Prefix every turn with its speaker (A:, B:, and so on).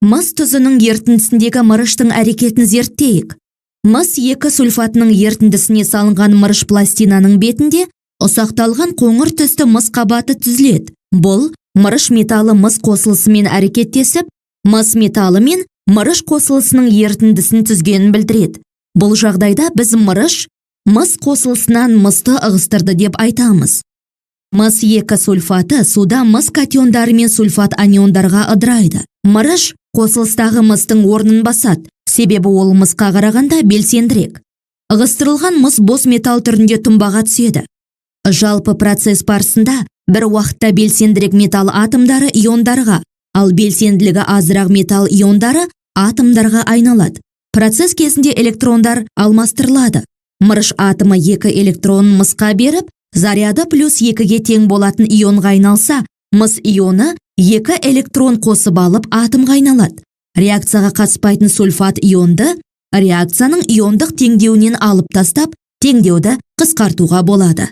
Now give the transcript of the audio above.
A: Мыс тұзының ерітіндісіндегі мырыштың әрекетін зерттейік. Мыс 2 сульфатының ерітіндісіне салынған мырыш пластинаның бетінде ұсақталған қоңыр түсті мыс қабаты түзіледі. Бұл мырыш металы мыс қосылысымен әрекеттесіп, мыс металы мен мырыш қосылысының ерітіндісін түзгенін білдіреді. Бұл жағдайда біз мыс қосылысынан мысты ығыстырды деп айтамыз. Мыс 2 сульфаты суда мыс катиондары мен сульфат аниондарға ыдырайды. Мырыш қосылыстағы мыстың орнын басады, себебі ол мысқа қарағанда белсендірек. Ығыстырылған мыс бос металл түрінде тұнбаға түседі. Жалпы процесс барысында бір уақытта белсендірек металл атомдары иондарға, ал белсенділігі азырақ металл иондары атомдарға айналады. Процесс кезінде электрондар алмастырылады. Мырыш атомы 2 электронын мысқа беріп, заряды +2-ге тең болатын ионға айналса, мыс ионы 2 электрон қосып алып атомға айналады. Реакцияға қатыспайтын сульфат ионды реакцияның иондық теңдеуінен алып тастап, теңдеуді қысқартуға болады.